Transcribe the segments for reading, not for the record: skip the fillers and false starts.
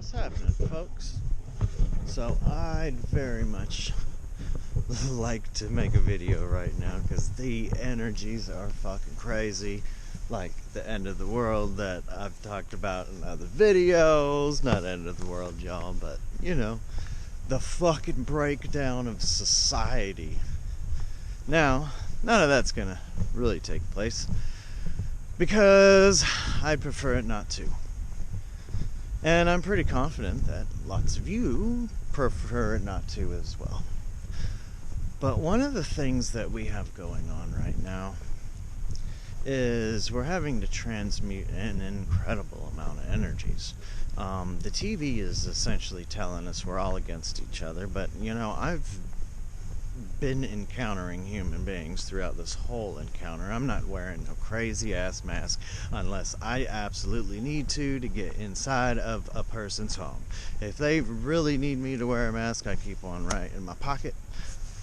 What's happening, folks? So I'd very much like to make a video right now because the energies are fucking crazy. Like the end of the world that I've talked about in other videos. Not end of the world, y'all, but the fucking breakdown of society. Now, none of that's gonna really take place because I'd prefer it not to. And I'm pretty confident that lots of you prefer it not to as well. But one of the things that we have going on right now is we're having to transmute an incredible amount of energies. The TV is essentially telling us we're all against each other, but I've been encountering human beings throughout this whole encounter. I'm not wearing a crazy ass mask unless I absolutely need to get inside of a person's home. If they really need me to wear a mask, I keep one right in my pocket,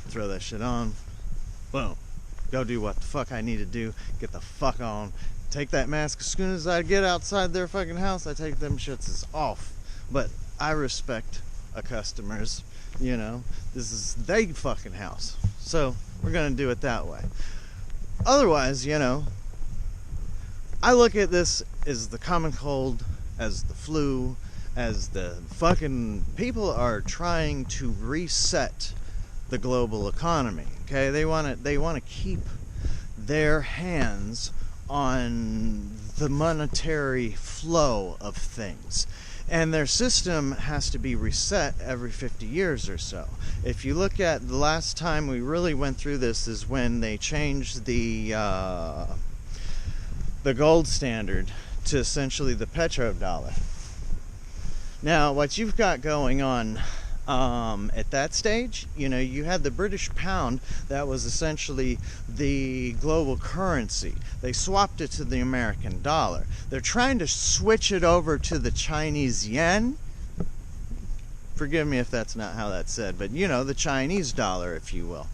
throw that shit on, boom, go do what the fuck I need to do, get the fuck on, take that mask. As soon as I get outside their fucking house, I take them shits off. But I respect a customer's, this is their fucking house, so we're gonna do it that way. Otherwise, I look at this as the common cold, as the flu, as the fucking people are trying to reset the global economy. Okay, they want to keep their hands on the monetary flow of things. And their system has to be reset every 50 years or so. If you look at the last time we really went through this is when they changed the gold standard to essentially the petrodollar. Now, what you've got going on at that stage, you had the British pound that was essentially the global currency. They swapped it to the American dollar. They're trying to switch it over to the Chinese yen. Forgive me if that's not how that's said, but the Chinese dollar, if you will.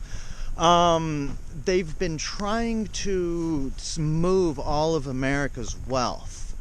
They've been trying to move all of America's wealth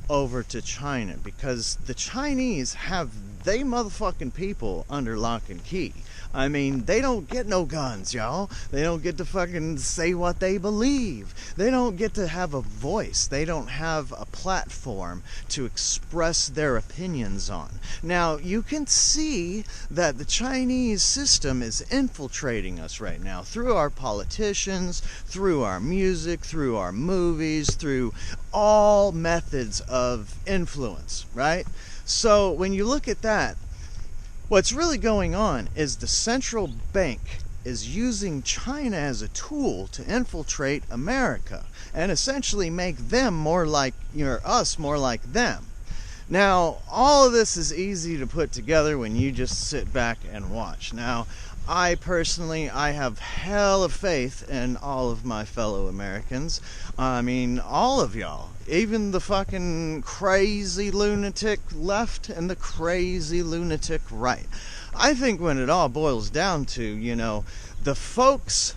over to China because the Chinese have they motherfucking people under lock and key. I mean, they don't get no guns, y'all. They don't get to fucking say what they believe. They don't get to have a voice. They don't have a platform to express their opinions on. Now, you can see that the Chinese system is infiltrating us right now through our politicians, through our music, through our movies, through all methods of influence, right? So when you look at that, what's really going on is the central bank is using China as a tool to infiltrate America and essentially make them more like us more like them. Now, all of this is easy to put together when you just sit back and watch. Now, I have hell of faith in all of my fellow Americans. I mean, all of y'all. Even the fucking crazy lunatic left and the crazy lunatic right. I think when it all boils down to, the folks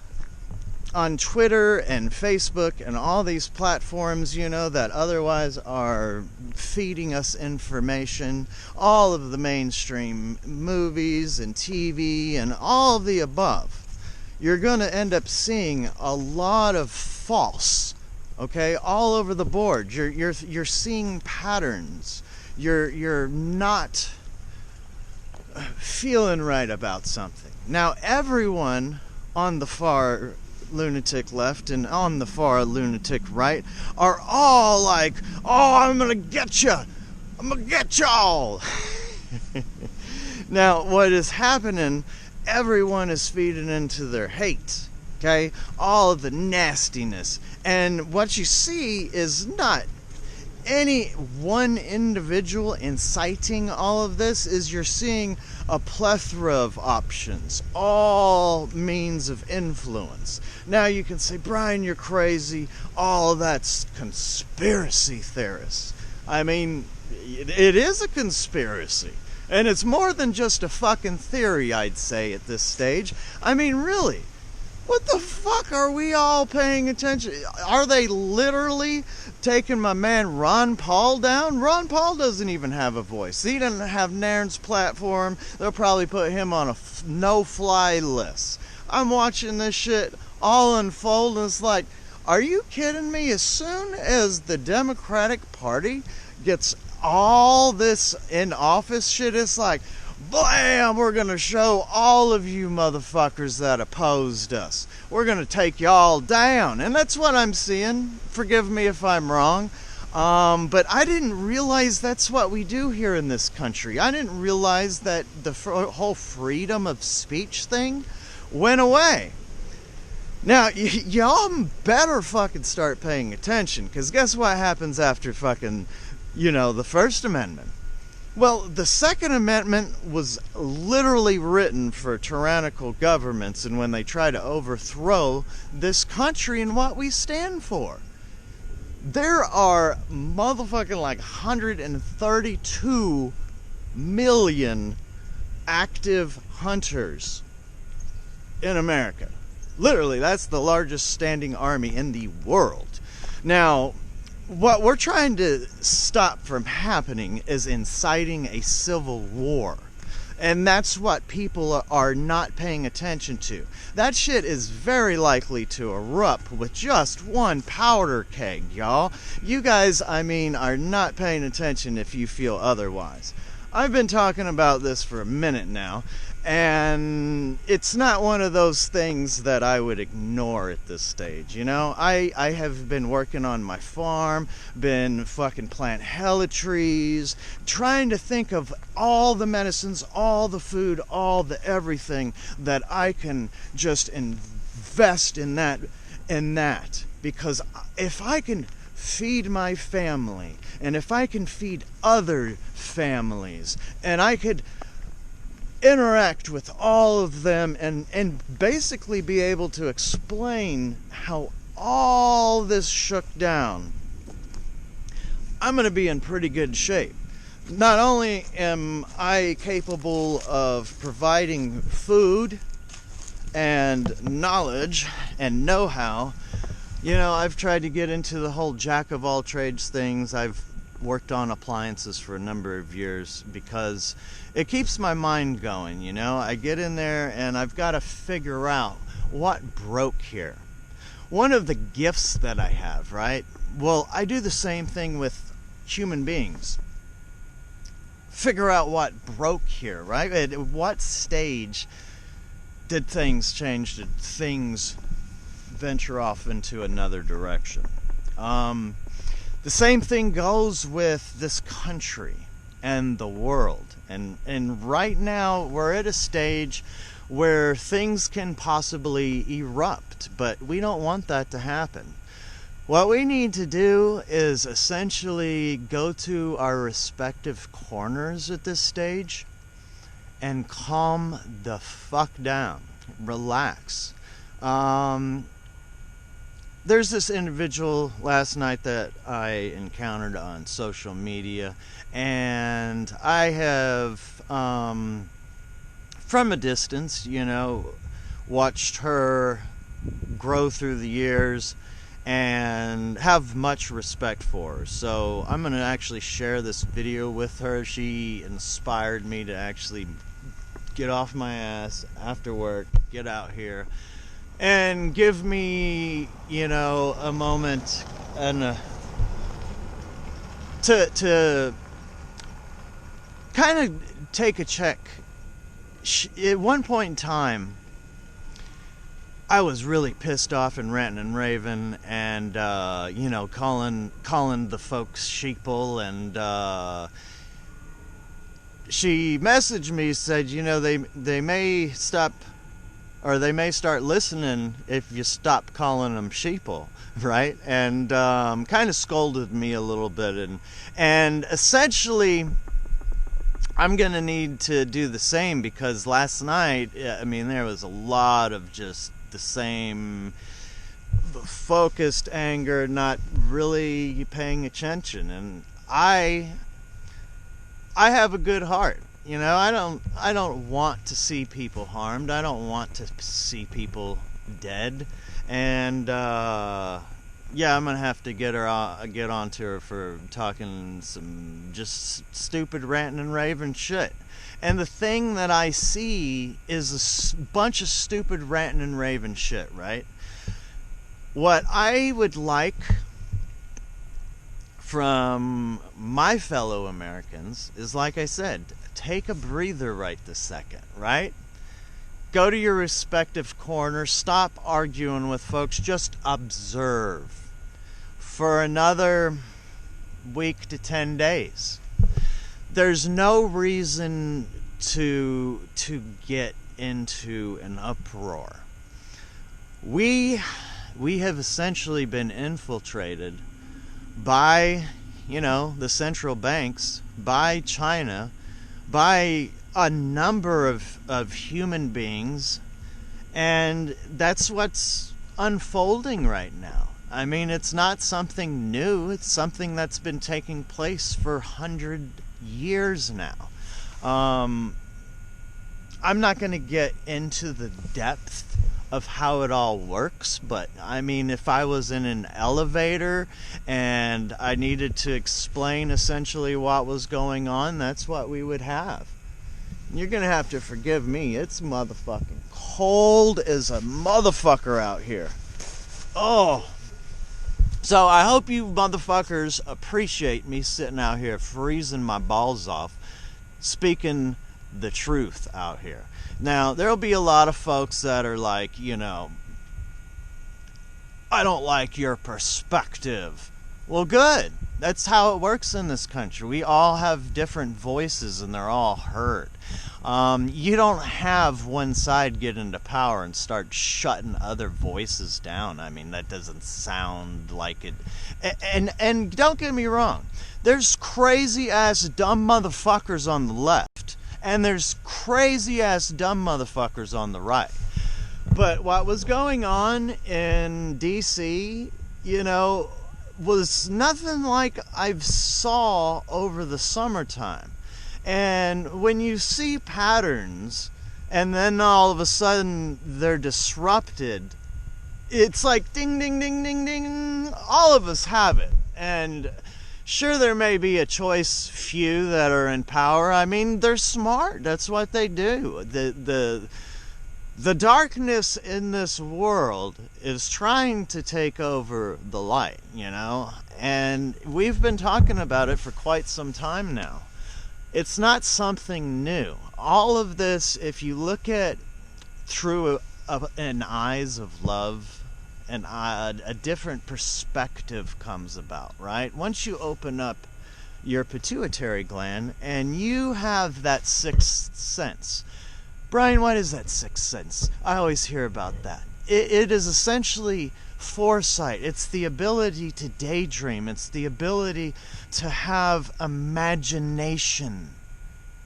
on Twitter and Facebook and all these platforms, that otherwise are feeding us information, all of the mainstream movies and TV and all of the above, you're going to end up seeing a lot of false, okay, all over the board. You're seeing patterns. You're not feeling right about something. Now, everyone on the far lunatic left and on the far lunatic right are all like, oh, I'm gonna get you, I'm gonna get y'all. Now, what is happening, everyone is feeding into their hate, okay, all of the nastiness, and what you see is not any one individual inciting all of this. Is you're seeing a plethora of options, all means of influence. Now you can say, Brian, you're crazy, all that's conspiracy theorists. I mean, it is a conspiracy, and it's more than just a fucking theory, I'd say, at this stage. I mean, really, What the fuck are we all paying attention? Are they literally taking my man Ron Paul down? Ron Paul doesn't even have a voice. He doesn't have Nairn's platform. They'll probably put him on a no-fly list. I'm watching this shit all unfold, and it's like, are you kidding me? As soon as the Democratic Party gets all this in office shit, it's like, blam, we're gonna show all of you motherfuckers that opposed us. We're gonna take y'all down. And that's what I'm seeing. Forgive me if I'm wrong. But I didn't realize that's what we do here in this country. I didn't realize that the whole freedom of speech thing went away. Now, y'all better fucking start paying attention, because guess what happens after fucking, the First Amendment? Well, the Second Amendment was literally written for tyrannical governments and when they try to overthrow this country and what we stand for. There are motherfucking like 132 million active hunters in America. Literally, that's the largest standing army in the world. Now, what we're trying to stop from happening is inciting a civil war. And that's what people are not paying attention to. That shit is very likely to erupt with just one powder keg, y'all. You guys, are not paying attention if you feel otherwise. I've been talking about this for a minute now, and it's not one of those things that I would ignore at this stage, I have been working on my farm, been fucking planting hella trees, trying to think of all the medicines, all the food, all the everything that I can just invest in that, because if I can feed my family, and if I can feed other families, and I could interact with all of them and basically be able to explain how all this shook down, I'm going to be in pretty good shape. Not only am I capable of providing food and knowledge and know-how, I've tried to get into the whole jack of all trades things. I've worked on appliances for a number of years because it keeps my mind going, I get in there and I've got to figure out what broke here. One of the gifts that I have, right? Well, I do the same thing with human beings. Figure out what broke here, right? At what stage did things change? Did things venture off into another direction? The same thing goes with this country and the world. And right now we're at a stage where things can possibly erupt, but we don't want that to happen. What we need to do is essentially go to our respective corners at this stage and calm the fuck down. Relax. There's this individual last night that I encountered on social media, and I have, from a distance, watched her grow through the years and have much respect for her. So I'm going to actually share this video with her. She inspired me to actually get off my ass after work, get out here, and give me, a moment and to kind of take a check. At one point in time, I was really pissed off and ranting and raving, and calling the folks sheeple, and she messaged me, said, they may stop, or they may start listening if you stop calling them sheeple, right? And kind of scolded me a little bit, and essentially I'm gonna need to do the same, because last night, there was a lot of just the same focused anger, not really paying attention. And I have a good heart. I don't want to see people harmed. I don't want to see people dead. And yeah, I'm gonna have to get onto her for talking some just stupid ranting and raving shit. And the thing that I see is a bunch of stupid ranting and raving shit, right? What I would like from my fellow Americans is, like I said, take a breather right this second, right? Go to your respective corner, stop arguing with folks, just observe for another week to 10 days. There's no reason to get into an uproar. We have essentially been infiltrated by, the central banks, by China, by a number of human beings, and that's what's unfolding right now. I mean, it's not something new. It's something that's been taking place for 100 years now. I'm not going to get into the depth of how it all works, but I mean, if I was in an elevator and I needed to explain essentially what was going on, that's what we would have. You're going to have to forgive me. It's motherfucking cold as a motherfucker out here. Oh. So I hope you motherfuckers appreciate me sitting out here freezing my balls off, speaking the truth out here. Now, there'll be a lot of folks that are like, I don't like your perspective. Well, good. That's how it works in this country. We all have different voices and they're all heard. You don't have one side get into power and start shutting other voices down. I mean, that doesn't sound like it. And don't get me wrong. There's crazy-ass dumb motherfuckers on the left. And there's crazy-ass dumb motherfuckers on the right. But what was going on in D.C., was nothing like I've saw over the summertime. And when you see patterns and then all of a sudden they're disrupted, it's like ding, ding, ding, ding, ding. All of us have it. And sure, there may be a choice few that are in power. I mean, they're smart. That's what they do. The darkness in this world is trying to take over the light, and we've been talking about it for quite some time now. It's not something new. All of this, if you look at through an eyes of love, and a different perspective comes about, right? Once you open up your pituitary gland and you have that sixth sense. Brian, what is that sixth sense? I always hear about that. It is essentially foresight. It's the ability to daydream. It's the ability to have imagination.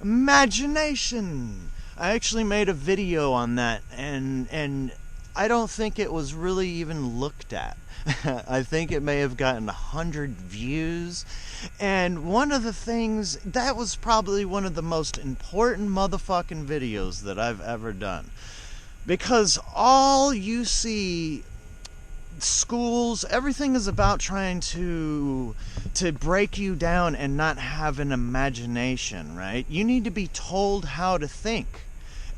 Imagination! I actually made a video on that, and I don't think it was really even looked at. I think it may have gotten 100 views. And one of the things, that was probably one of the most important motherfucking videos that I've ever done. Because all you see, schools, everything is about trying to break you down and not have an imagination, right? You need to be told how to think.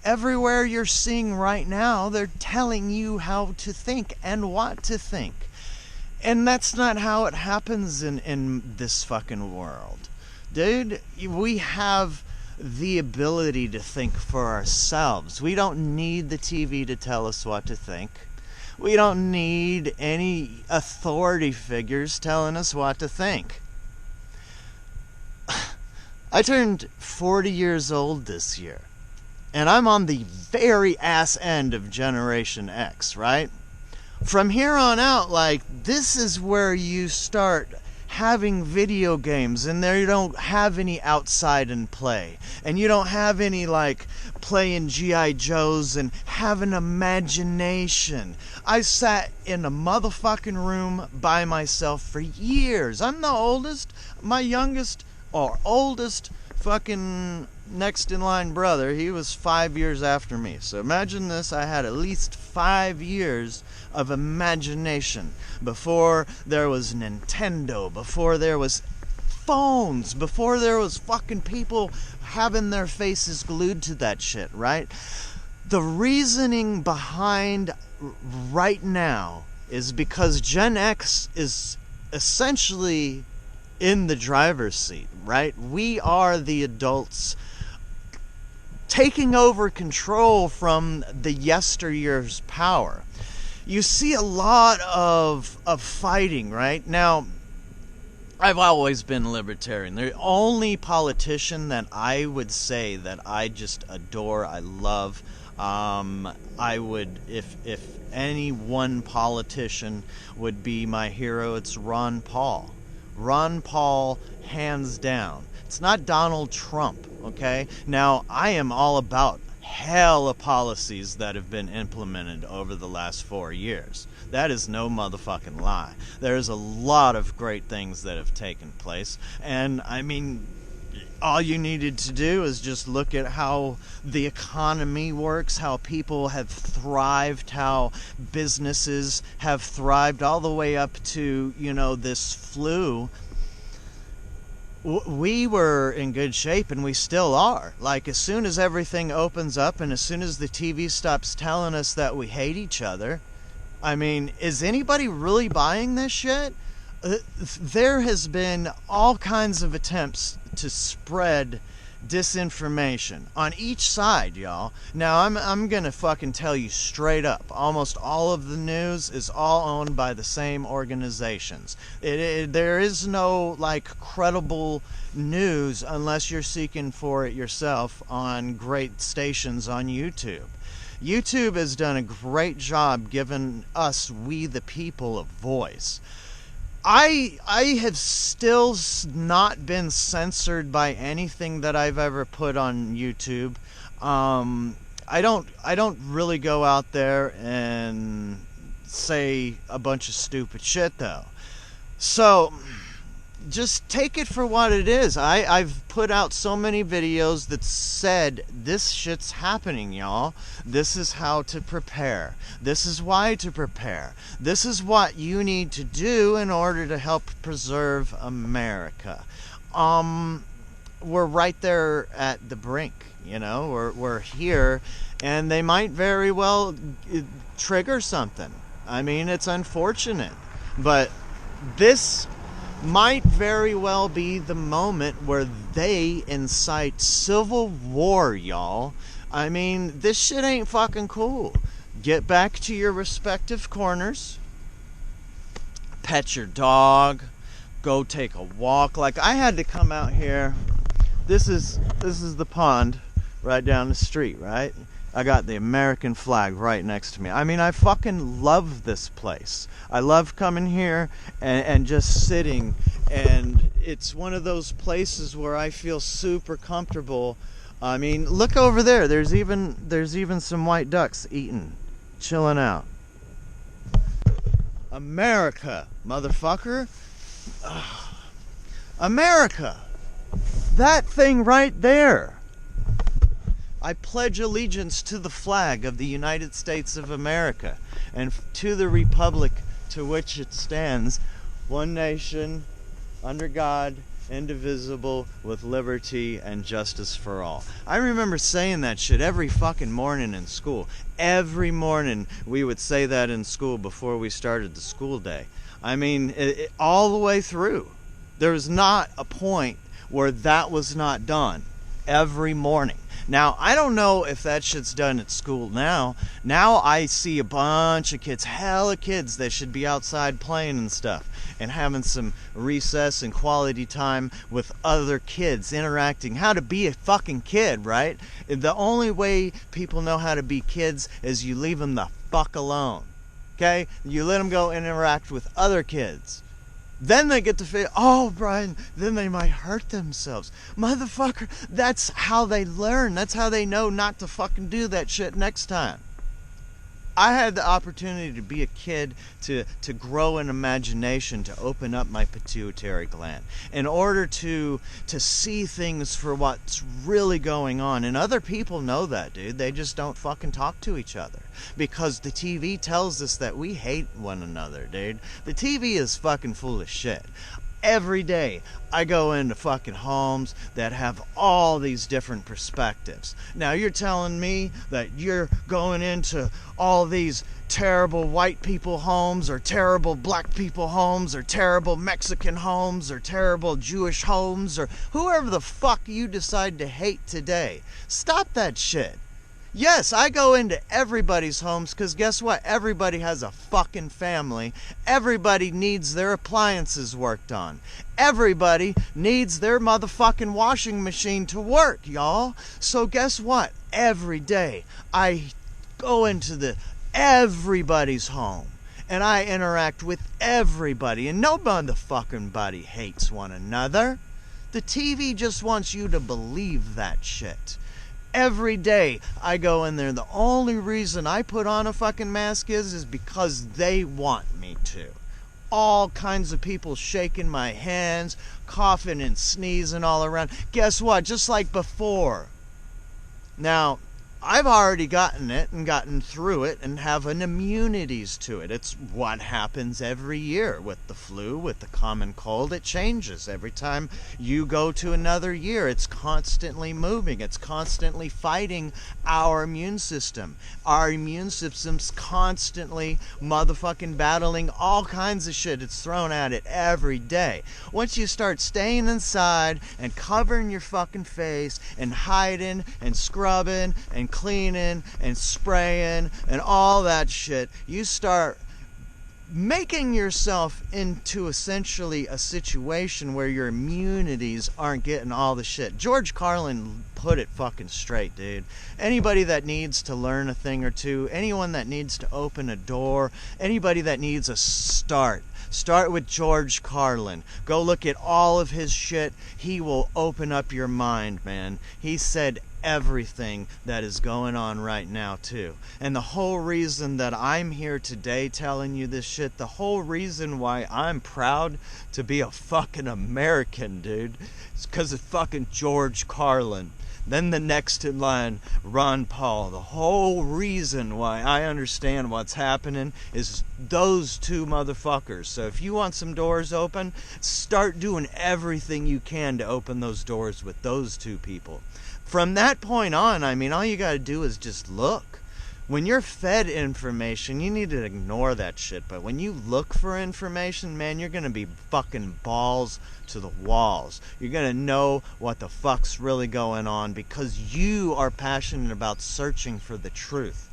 Everywhere you're seeing right now, they're telling you how to think and what to think. And that's not how it happens in this fucking world. Dude, we have the ability to think for ourselves. We don't need the TV to tell us what to think. We don't need any authority figures telling us what to think. I turned 40 years old this year. And I'm on the very ass end of Generation X, right? From here on out, this is where you start having video games, and there you don't have any outside and play. And you don't have any, playing G.I. Joes and have an imagination. I sat in a motherfucking room by myself for years. I'm the oldest. My youngest, or oldest fucking next in line brother, he was 5 years after me. So imagine this, I had at least 5 years of imagination before there was Nintendo, before there was phones, before there was fucking people having their faces glued to that shit, right? The reasoning behind right now is because Gen X is essentially in the driver's seat, right? We are the adults taking over control from the yesteryear's power. You see a lot of fighting, right? Now, I've always been libertarian. The only politician that I would say that I just adore, I love, I would, if any one politician would be my hero, it's Ron Paul. Ron Paul, hands down. It's not Donald Trump, okay? Now, I am all about hella policies that have been implemented over the last 4 years. That is no motherfucking lie. There's a lot of great things that have taken place. And, I mean, all you needed to do is just look at how the economy works, how people have thrived, how businesses have thrived, all the way up to, you know, this flu. We were in good shape, and we still are. Like, as soon as everything opens up and as soon as the TV stops telling us that we hate each other, I mean, is anybody really buying this shit? There has been all kinds of attempts to spread disinformation on each side, y'all. Now, I'm gonna fucking tell you straight up, almost all of the news is all owned by the same organizations. There is no, like, credible news unless you're seeking for it yourself on great stations on YouTube. YouTube has done a great job giving us, we the people, a voice. I have still not been censored by anything that I've ever put on YouTube. I don't really go out there and say a bunch of stupid shit, though. So just take it for what it is. I've put out so many videos that said, this shit's happening, y'all. This is how to prepare. This is why to prepare. This is what you need to do in order to help preserve America. We're right there at the brink, you know. We're here, and they might very well trigger something. I mean, it's unfortunate, but this might very well be the moment where they incite civil war, y'all. I mean, this shit ain't fucking cool. Get back to your respective corners. Pet your dog. Go take a walk. Like, I had to come out here. This is the pond right down the street, right? I got the American flag right next to me. I mean, I fucking love this place. I love coming here and just sitting. And it's one of those places where I feel super comfortable. I mean, look over there. There's even some white ducks eating, chilling out. America, motherfucker. Ugh. America. That thing right there. I pledge allegiance to the flag of the United States of America and to the republic to which it stands, one nation, under God, indivisible, with liberty and justice for all. I remember saying that shit every fucking morning in school. Every morning we would say that in school before we started the school day. I mean, all the way through. There was not a point where that was not done. Every morning. Now, I don't know if that shit's done at school now. Now I see a bunch of kids, hella kids that should be outside playing and stuff and having some recess and quality time with other kids, interacting. How to be a fucking kid, right? The only way people know how to be kids is you leave them the fuck alone. Okay? You let them go interact with other kids. Then they get to feel, oh, Brian, then they might hurt themselves. Motherfucker, that's how they learn. That's how they know not to fucking do that shit next time. I had the opportunity to be a kid, to grow an imagination, to open up my pituitary gland in order to see things for what's really going on. And other people know that, dude. They just don't fucking talk to each other because the TV tells us that we hate one another, dude. The TV is fucking full of shit. Every day I go into fucking homes that have all these different perspectives. Now you're telling me that you're going into all these terrible white people homes, or terrible black people homes, or terrible Mexican homes, or terrible Jewish homes, or whoever the fuck you decide to hate today. Stop that shit. Yes, I go into everybody's homes because guess what? Everybody has a fucking family. Everybody needs their appliances worked on. Everybody needs their motherfucking washing machine to work, y'all. So guess what? Every day I go into everybody's home and I interact with everybody, and no motherfucking body hates one another. The TV just wants you to believe that shit. Every day I go in there. The only reason I put on a fucking mask is because they want me to. All kinds of people shaking my hands, coughing and sneezing all around. Guess what? Just like before. Now, I've already gotten it and gotten through it and have an immunities to it. It's what happens every year with the flu, with the common cold. It changes every time you go to another year. It's constantly moving. It's constantly fighting our immune system. Our immune system's constantly motherfucking battling all kinds of shit. It's thrown at it every day. Once you start staying inside and covering your fucking face and hiding and scrubbing and cleaning and spraying and all that shit, you start making yourself into essentially a situation where your immunities aren't getting all the shit. George Carlin put it fucking straight, dude. Anybody that needs to learn a thing or two, anyone that needs to open a door, anybody that needs a start with George Carlin. Go look at all of his shit. He will open up your mind, man. He said everything that is going on right now too. And the whole reason that I'm here today telling you this shit, the whole reason why I'm proud to be a fucking American, dude, is because of fucking George Carlin. Then the next in line, Ron Paul. The whole reason why I understand what's happening is those two motherfuckers. So if you want some doors open, start doing everything you can to open those doors with those two people. From that point on, I mean, all you gotta do is just look. When you're fed information, you need to ignore that shit. But when you look for information, man, you're gonna be fucking balls to the walls. You're gonna know what the fuck's really going on because you are passionate about searching for the truth.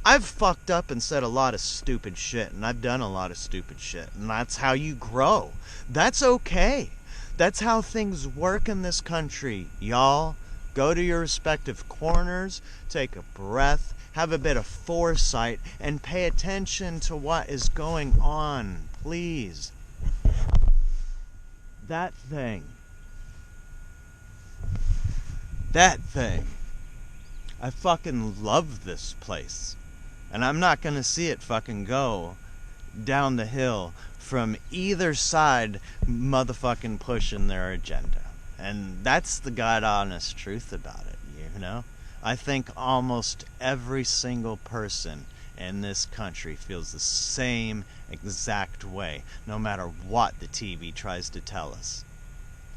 I've fucked up and said a lot of stupid shit, and I've done a lot of stupid shit, and that's how you grow. That's okay. That's how things work in this country, y'all. Go to your respective corners, take a breath, have a bit of foresight, and pay attention to what is going on, please. That thing. I fucking love this place. And I'm not gonna see it fucking go down the hill from either side motherfucking pushing their agenda. And that's the God honest truth about it, you know? I think almost every single person in this country feels the same exact way, no matter what the TV tries to tell us.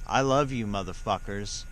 I love you, motherfuckers.